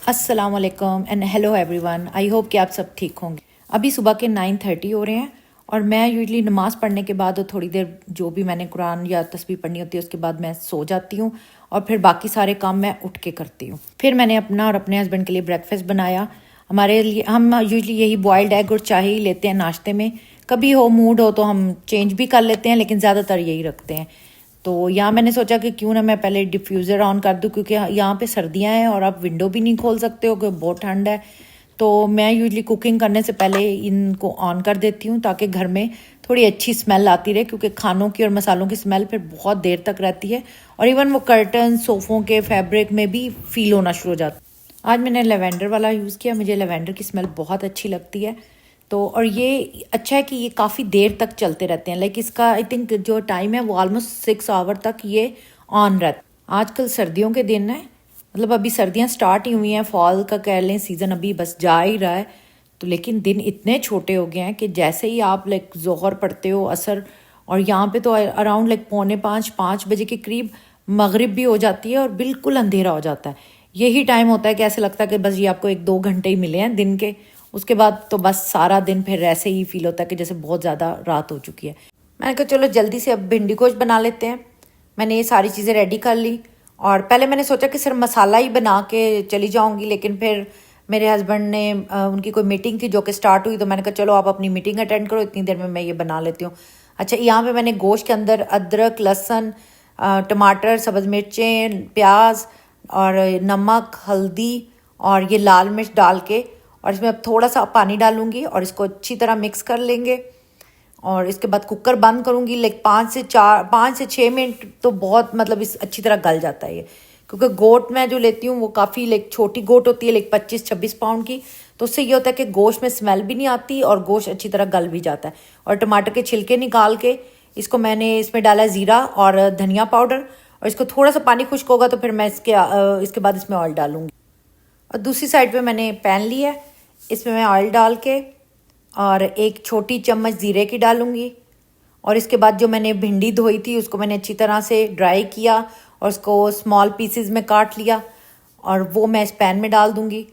अस्सलाम वालेकुम and hello everyone. I hope कि आप सब ठीक होंगे। अभी सुबह के 9:30 हो रहे हैं और मैं यूजली नमाज़ पढ़ने के बाद और थोड़ी देर जो भी मैंने कुरान या तस्बीह पढ़नी होती है उसके बाद मैं सो जाती हूँ और फिर बाकी सारे काम मैं उठ के करती हूँ। फिर मैंने अपना और अपने हस्बैंड के लिए ब्रेकफास्ट बनाया। हमारे लिए हम यूजली यही बॉयल्ड एग और चाय ही लेते हैं नाश्ते में। कभी हो मूड हो तो हम चेंज भी कर लेते हैं, लेकिन ज़्यादातर यही रखते हैं। तो यहाँ मैंने सोचा कि क्यों ना मैं पहले डिफ्यूज़र ऑन कर दूँ, क्योंकि यहाँ पे सर्दियाँ हैं और आप विंडो भी नहीं खोल सकते हो क्योंकि बहुत ठंड है। तो मैं यूजली कुकिंग करने से पहले इनको ऑन कर देती हूँ ताकि घर में थोड़ी अच्छी स्मेल आती रहे, क्योंकि खानों की और मसालों की स्मेल फिर बहुत देर तक रहती है और इवन वो कर्टन सोफ़ों के फैब्रिक में भी फील होना शुरू हो जाता है। आज मैंने लेवेंडर वाला यूज़ किया, मुझे लेवेंडर की स्मेल बहुत अच्छी लगती है। तो और ये अच्छा है कि ये काफ़ी देर तक चलते रहते हैं। लाइक इसका आई थिंक जो टाइम है वो ऑलमोस्ट 6 आवर तक ये ऑन रहता है। आजकल सर्दियों के दिन है, मतलब अभी सर्दियां स्टार्ट ही हुई हैं, फॉल का कह लें सीज़न अभी बस जा ही रहा है। तो लेकिन दिन इतने छोटे हो गए हैं कि जैसे ही आप लाइक जोहर पढ़ते हो असर, और यहाँ पे तो अराउंड लाइक 4:45-5 बजे के करीब मगरिब भी हो जाती है और बिल्कुल अंधेरा हो जाता है। यही टाइम होता है कि ऐसे लगता है कि बस ये आपको 1-2 घंटे ही मिले हैं दिन के। उसके बाद तो बस सारा दिन फिर ऐसे ही फील होता है कि जैसे बहुत ज़्यादा रात हो चुकी है। मैंने कहा चलो जल्दी से अब भिंडी गोश्त बना लेते हैं। मैंने ये सारी चीज़ें रेडी कर ली और पहले मैंने सोचा कि सिर्फ मसाला ही बना के चली जाऊंगी, लेकिन फिर मेरे हस्बैंड ने उनकी कोई मीटिंग थी जो कि स्टार्ट हुई, तो मैंने कहा चलो आप अपनी मीटिंग अटेंड करो, इतनी देर में मैं ये बना लेती हूँ। अच्छा, यहाँ पे मैंने गोश्त के अंदर अदरक, लहसुन, टमाटर, सब्ज़ मिर्चें, प्याज और नमक, हल्दी और ये लाल मिर्च डाल के, और इसमें अब थोड़ा सा पानी डालूंगी और इसको अच्छी तरह मिक्स कर लेंगे। और इसके बाद कुकर बंद करूंगी। लाइक 5 से 6 मिनट तो बहुत, मतलब इस अच्छी तरह गल जाता है ये, क्योंकि गोट मैं जो लेती हूँ वो काफ़ी लाइक छोटी गोट होती है, लाइक 25-26 पाउंड की। तो उससे ये होता है कि गोश्त में स्मेल भी नहीं आती और गोश्त अच्छी तरह गल भी जाता है। और टमाटर के छिलके निकाल के इसको मैंने इसमें डाला ज़ीरा और धनिया पाउडर, और इसको थोड़ा सा पानी खुश्क होगा तो फिर मैं इसके बाद इसमें ऑयल डालूंगी। और दूसरी साइड पे मैंने पैन लिया है, इसमें मैं ऑयल डाल के और 1 छोटी चम्मच ज़ीरे की डालूंगी। और इसके बाद जो मैंने भिंडी धोई थी उसको मैंने अच्छी तरह से ड्राई किया और उसको स्मॉल पीसेस में काट लिया और वो मैं इस पैन में डाल दूंगी।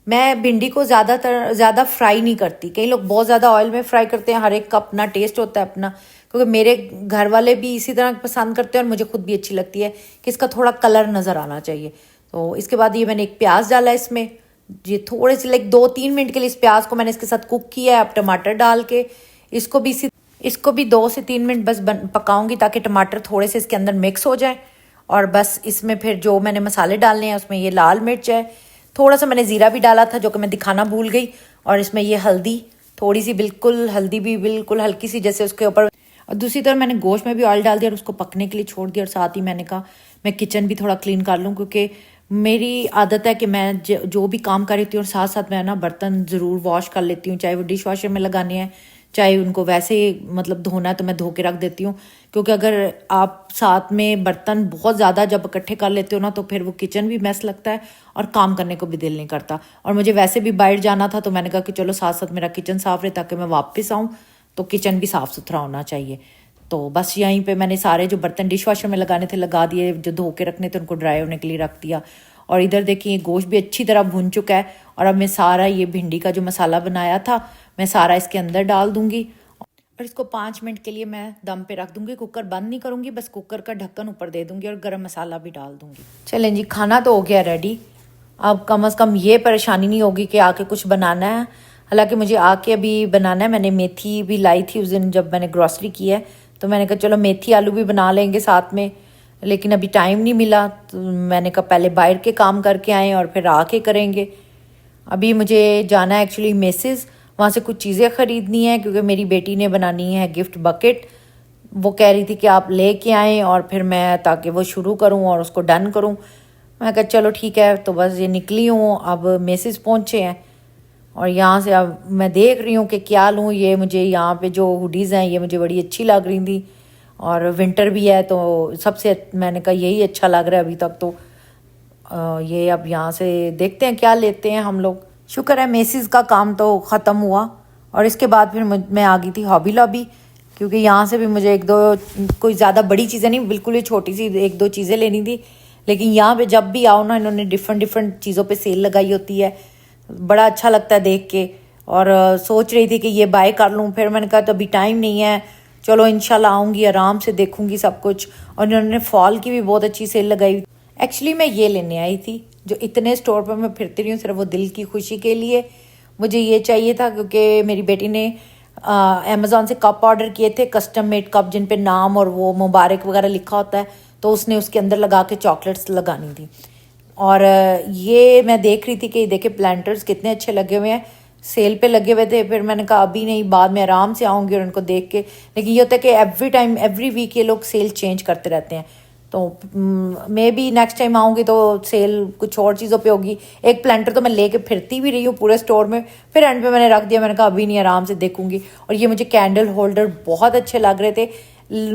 मैं भिंडी को ज़्यादा फ्राई नहीं करती। कई लोग बहुत ज़्यादा ऑयल में फ्राई करते हैं, हर एक का अपना टेस्ट होता है अपना, क्योंकि मेरे घर वाले भी इसी तरह पसंद करते हैं और मुझे खुद भी अच्छी लगती है कि इसका थोड़ा कलर नज़र आना चाहिए। तो इसके बाद ये मैंने एक प्याज डाला इसमें, ये थोड़े से लाइक 2-3 मिनट के लिए इस प्याज को मैंने इसके साथ कुक किया है। अब टमाटर डाल के इसको भी 2 से 3 मिनट बस पकाऊंगी ताकि टमाटर थोड़े से इसके अंदर मिक्स हो जाए। और बस इसमें फिर जो मैंने मसाले डालने हैं उसमें ये लाल मिर्च है, थोड़ा सा मैंने ज़ीरा भी डाला था जो कि मैं दिखाना भूल गई, और इसमें ये हल्दी थोड़ी सी, बिल्कुल हल्दी भी बिल्कुल हल्की सी, जैसे उसके ऊपर। और दूसरी तरफ मैंने गोश्त में भी ऑयल डाल दिया और उसको पकने के लिए छोड़ दिया। और साथ ही मैंने कहा मैं किचन भी थोड़ा क्लीन कर लूँ, क्योंकि मेरी आदत है कि मैं जो भी काम कर रही हूँ और साथ साथ मैं ना बर्तन ज़रूर वॉश कर लेती हूँ, चाहे वो डिश वॉशर में लगाने हैं चाहे उनको वैसे मतलब धोना है तो मैं धो के रख देती हूँ। क्योंकि अगर आप साथ में बर्तन बहुत ज़्यादा जब इकट्ठे कर लेते हो ना तो फिर वो किचन भी मैस लगता है और काम करने को भी दिल नहीं करता। और मुझे वैसे भी बाहर जाना था तो मैंने कहा कि चलो साथ साथ मेरा किचन साफ़ रहे, ताकि मैं वापस आऊँ तो किचन भी साफ़ सुथरा होना चाहिए। तो बस यहीं पे मैंने सारे जो बर्तन डिश वॉशर में लगाने थे लगा दिए, जो धो के रखने थे उनको ड्राई होने के लिए रख दिया। और इधर देखिए गोश्त भी अच्छी तरह भुन चुका है और अब मैं सारा ये भिंडी का जो मसाला बनाया था मैं सारा इसके अंदर डाल दूंगी और इसको 5 मिनट के लिए मैं दम पे रख दूंगी। कुकर बंद नहीं करूंगी, बस कुकर का ढक्कन ऊपर दे दूंगी और गरम मसाला भी डाल दूंगी। चलें जी, खाना तो हो गया रेडी। अब कम से कम ये परेशानी नहीं होगी कि आके कुछ बनाना है। हालांकि मुझे आके अभी बनाना है, मैंने मेथी भी लाई थी उस दिन जब मैंने ग्रॉसरी की है, तो मैंने कहा चलो मेथी आलू भी बना लेंगे साथ में, लेकिन अभी टाइम नहीं मिला। तो मैंने कहा पहले बाहर के काम करके आएँ और फिर आके करेंगे। अभी मुझे जाना है एक्चुअली मेसेस, वहाँ से कुछ चीज़ें ख़रीदनी है क्योंकि मेरी बेटी ने बनानी है गिफ्ट बकेट। वो कह रही थी कि आप लेके आएँ और फिर मैं ताकि वो शुरू करूँ और उसको डन करूँ। मैं कहा चलो ठीक है। तो बस ये निकली हूँ, अब मेसेस पहुँचे हैं और यहाँ से अब मैं देख रही हूँ कि क्या लूँ। ये मुझे यहाँ पे जो हुडीज़ हैं ये मुझे बड़ी अच्छी लग रही थी और विंटर भी है तो सबसे मैंने कहा यही अच्छा लग रहा है अभी तक। तो ये अब यहाँ से देखते हैं क्या लेते हैं हम लोग। शुक्र है मेसिस का काम तो ख़त्म हुआ और इसके बाद फिर मैं आ गई थी हॉबी लॉबी, क्योंकि यहाँ से भी मुझे 1-2 कोई ज़्यादा बड़ी चीज़ें नहीं, बिल्कुल ही छोटी सी 1-2 चीज़ें लेनी थी। लेकिन यहाँ पे जब भी आओ ना, इन्होंने डिफरेंट डिफरेंट चीज़ों पे सेल लगाई होती है, बड़ा अच्छा लगता है देख के। और सोच रही थी कि ये बाय कर लूँ, फिर मैंने कहा तो अभी टाइम नहीं है, चलो इंशाल्लाह आऊँगी, आराम से देखूँगी सब कुछ। और इन्होंने फॉल की भी बहुत अच्छी सेल लगाई। एक्चुअली मैं ये लेने आई थी, जो इतने स्टोर पर मैं फिरती रही हूँ सिर्फ वो दिल की खुशी के लिए। मुझे ये चाहिए था क्योंकि मेरी बेटी ने अमेज़ॉन से कप ऑर्डर किए थे, कस्टम मेड कप जिन पे नाम और वो मुबारक वगैरह लिखा होता है, तो उसने उसके अंदर लगा के चॉकलेट्स लगानी थी। और ये मैं देख रही थी कि देखे प्लांटर्स कितने अच्छे लगे हुए हैं, सेल पे लगे हुए थे। फिर मैंने कहा अभी नहीं, बाद में आराम से आऊँगी और उनको देख के। लेकिन ये होता है कि एवरी टाइम एवरी वीक ये लोग सेल चेंज करते रहते हैं, तो मे बी नेक्स्ट टाइम आऊँगी तो सेल कुछ और चीज़ों पे होगी। एक प्लांटर तो मैं लेके फिरती भी रही हूँ पूरे स्टोर में, फिर एंड पे मैंने रख दिया। मैंने कहा अभी नहीं, आराम से देखूंगी। और ये मुझे कैंडल होल्डर बहुत अच्छे लग रहे थे,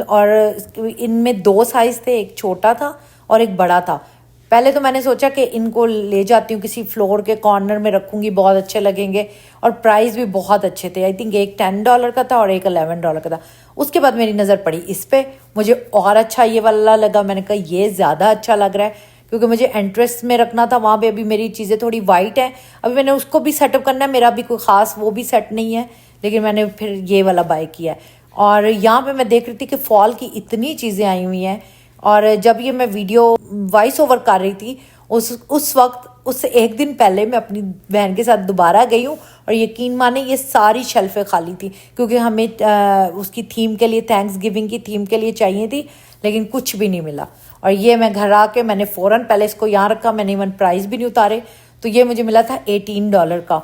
और इनमें 2 साइज़ थे, एक छोटा था और एक बड़ा था। पहले तो मैंने सोचा कि इनको ले जाती हूँ किसी फ्लोर के कॉर्नर में रखूँगी, बहुत अच्छे लगेंगे। और प्राइस भी बहुत अच्छे थे, आई थिंक एक $10 का था और एक $11 का था। उसके बाद मेरी नज़र पड़ी इस पर, मुझे और अच्छा ये वाला लगा। मैंने कहा ये ज़्यादा अच्छा लग रहा है, क्योंकि मुझे एंट्रेंस में रखना था। वहाँ पे अभी मेरी चीज़ें थोड़ी वाइट हैं, अभी मैंने उसको भी सेटअप करना है, मेरा भी कोई ख़ास वो भी सेट नहीं है, लेकिन मैंने फिर ये वाला बाय किया है। और यहाँ पे मैं देख रही थी कि फॉल की इतनी चीज़ें आई हुई हैं। और जब ये मैं वीडियो वॉइस ओवर कर रही थी, उस वक्त उससे एक दिन पहले मैं अपनी बहन के साथ दोबारा गई हूँ, और यकीन माने ये सारी शेल्फें खाली थी, क्योंकि हमें उसकी थीम के लिए, थैंक्स गिविंग की थीम के लिए चाहिए थी, लेकिन कुछ भी नहीं मिला। और ये मैं घर आके मैंने फ़ौरन पहले इसको यहाँ रखा, मैंने इवन प्राइस भी नहीं उतारे। तो ये मुझे मिला था $18 का,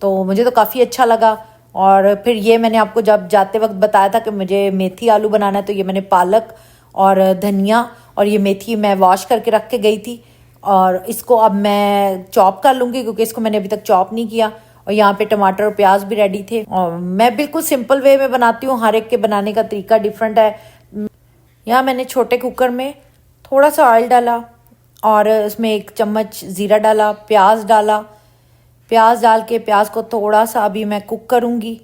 तो मुझे तो काफ़ी अच्छा लगा। और फिर ये मैंने आपको जब जाते वक्त बताया था कि मुझे मेथी आलू बनाना है, तो ये मैंने पालक और धनिया और ये मेथी मैं वॉश करके रख के गई थी, और इसको अब मैं चॉप कर लूँगी, क्योंकि इसको मैंने अभी तक चॉप नहीं किया। और यहाँ पे टमाटर और प्याज भी रेडी थे। और मैं बिल्कुल सिंपल वे में बनाती हूँ, हर एक के बनाने का तरीका डिफरेंट है। यहाँ मैंने छोटे कुकर में थोड़ा सा ऑयल डाला, और उसमें 1 चम्मच ज़ीरा डाला, प्याज डाला। प्याज डाल के प्याज को थोड़ा सा अभी मैं कुक करूँगी,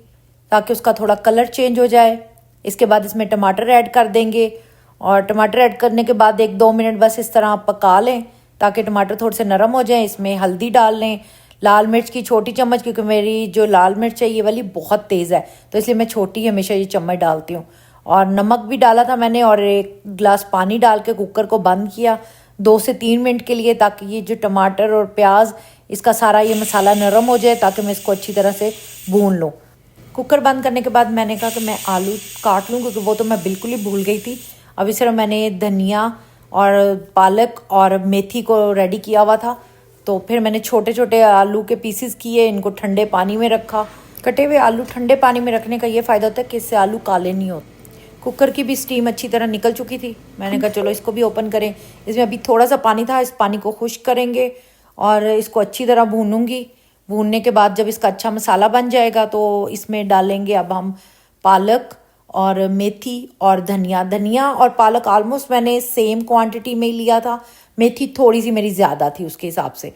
ताकि उसका थोड़ा कलर चेंज हो जाए। इसके बाद इसमें टमाटर ऐड कर देंगे, और टमाटर ऐड करने के बाद 1-2 मिनट बस इस तरह पका लें, ताकि टमाटर थोड़े से नरम हो जाएं। इसमें हल्दी डाल लें, लाल मिर्च की छोटी चम्मच, क्योंकि मेरी जो लाल मिर्च है ये वाली बहुत तेज़ है, तो इसलिए मैं छोटी हमेशा ये चम्मच डालती हूँ। और नमक भी डाला था मैंने, और 1 गिलास पानी डाल के कुकर को बंद किया 2 से 3 मिनट के लिए, ताकि ये जो टमाटर और प्याज इसका सारा ये मसाला नरम हो जाए, ताकि मैं इसको अच्छी तरह से भून लूँ। कुकर बंद करने के बाद मैंने कहा कि मैं आलू काट लूँ, क्योंकि वो तो मैं बिल्कुल ही भूल गई थी। अभी सिर्फ मैंने धनिया और पालक और मेथी को रेडी किया हुआ था, तो फिर मैंने छोटे छोटे आलू के पीसेस किए, इनको ठंडे पानी में रखा। कटे हुए आलू ठंडे पानी में रखने का ये फ़ायदा होता है कि इससे आलू काले नहीं होते। कुकर की भी स्टीम अच्छी तरह निकल चुकी थी, मैंने कहा चलो इसको भी ओपन करें। इसमें अभी थोड़ा सा पानी था, इस पानी को खुश्क करेंगे और इसको अच्छी तरह भूनूंगी। भूनने के बाद जब इसका अच्छा मसाला बन जाएगा, तो इसमें डालेंगे अब हम पालक और मेथी और धनिया। धनिया और पालक ऑलमोस्ट मैंने सेम क्वांटिटी में ही लिया था, मेथी थोड़ी सी मेरी ज़्यादा थी उसके हिसाब से।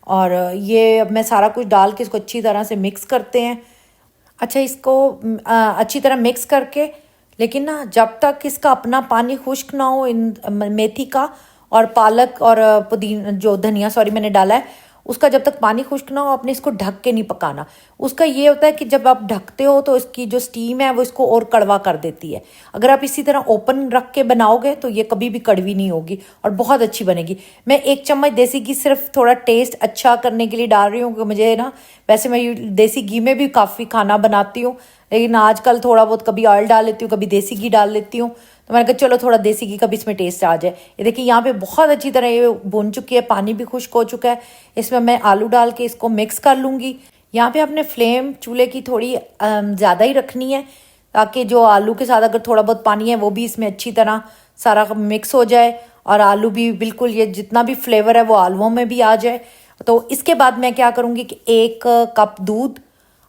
और ये अब मैं सारा कुछ डाल के इसको अच्छी तरह से मिक्स करते हैं। अच्छा, इसको अच्छी तरह मिक्स करके, लेकिन ना जब तक इसका अपना पानी खुश्क ना हो, इन मेथी का और पालक और पुदीना, जो धनिया सॉरी मैंने डाला है, उसका जब तक पानी खुश्क ना हो, आपने इसको ढक के नहीं पकाना। उसका ये होता है कि जब आप ढकते हो तो इसकी जो स्टीम है वो इसको और कड़वा कर देती है। अगर आप इसी तरह ओपन रख के बनाओगे तो ये कभी भी कड़वी नहीं होगी और बहुत अच्छी बनेगी। मैं 1 चम्मच देसी घी सिर्फ थोड़ा टेस्ट अच्छा करने के लिए डाल रही हूँ, क्योंकि मुझे ना, वैसे मैं देसी घी में भी काफ़ी खाना बनाती हूँ, लेकिन आजकल थोड़ा बहुत कभी ऑयल डाल लेती हूँ, कभी देसी घी डाल लेती हूँ। तो मैंने कहा चलो थोड़ा देसी घी का भी इसमें टेस्ट आ जाए। ये देखिए यहाँ पे बहुत अच्छी तरह ये भुन चुकी है, पानी भी खुश्क हो चुका है। इसमें मैं आलू डाल के इसको मिक्स कर लूँगी। यहाँ पे आपने फ्लेम चूल्हे की थोड़ी ज़्यादा ही रखनी है, ताकि जो आलू के साथ अगर थोड़ा बहुत पानी है वो भी इसमें अच्छी तरह सारा मिक्स हो जाए, और आलू भी बिल्कुल, ये जितना भी फ्लेवर है वो आलूओं में भी आ जाए। तो इसके बाद मैं क्या करूँगी कि 1 कप दूध,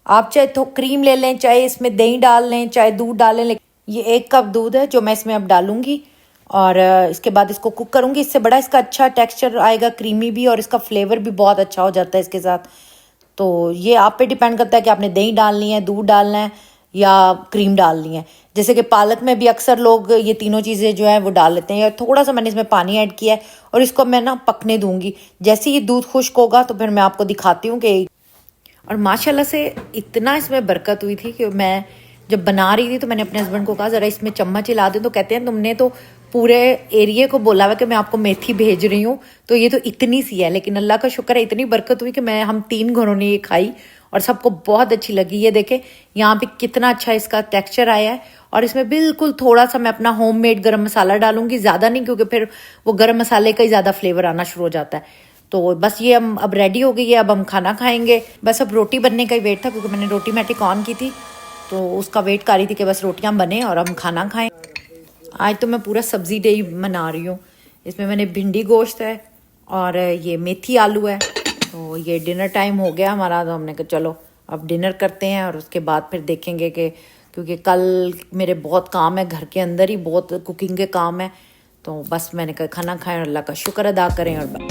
आप चाहे तो क्रीम ले लें, चाहे इसमें दही डाल लें, चाहे दूध डाल लें, ये 1 कप दूध है जो मैं इसमें अब डालूंगी। और इसके बाद इसको कुक करूंगी। इससे बड़ा इसका अच्छा टेक्सचर आएगा, क्रीमी भी, और इसका फ्लेवर भी बहुत अच्छा हो जाता है इसके साथ। तो ये आप पे डिपेंड करता है कि आपने दही डालनी है, दूध डालना है या क्रीम डालनी है। जैसे कि पालक में भी अक्सर लोग ये तीनों चीज़ें जो है वो डाल लेते हैं। थोड़ा सा मैंने इसमें पानी ऐड किया है और इसको मैं ना पकने दूंगी। जैसे ये दूध खुश्क होगा तो फिर मैं आपको दिखाती हूँ कि, और माशाल्लाह से इतना इसमें बरकत हुई थी कि मैं जब बना रही थी तो मैंने अपने हस्बैंड को कहा ज़रा इसमें चम्मच हिला दें, तो कहते हैं तुमने तो पूरे एरिया को बोला हुआ कि मैं आपको मेथी भेज रही हूँ, तो ये तो इतनी सी है। लेकिन अल्लाह का शुक्र है इतनी बरकत हुई कि हम 3 घरों ने ये खाई और सबको बहुत अच्छी लगी। ये देखें यहाँ पे कितना अच्छा इसका टेक्सचर आया है। और इसमें बिल्कुल थोड़ा सा मैं अपना होममेड गरम मसाला डालूंगी, ज़्यादा नहीं, क्योंकि फिर वो गरम मसाले का ही ज़्यादा फ्लेवर आना शुरू हो जाता है। तो बस ये हम अब रेडी हो गई है, अब हम खाना खाएंगे। बस अब रोटी बनने का ही वेट था, क्योंकि मैंने रोटी मैटिक ऑन की थी तो उसका वेट कर रही थी कि बस रोटियां बने और हम खाना खाएं। आज तो मैं पूरा सब्जी डे मना रही हूँ। इसमें मैंने भिंडी गोश्त है और ये मेथी आलू है। तो ये डिनर टाइम हो गया हमारा, तो हमने कहा चलो अब डिनर करते हैं और उसके बाद फिर देखेंगे कि, क्योंकि कल मेरे बहुत काम है, घर के अंदर ही बहुत कुकिंग के काम है। तो बस मैंने कहा खाना खाएं और अल्लाह का शुक्र अदा करें और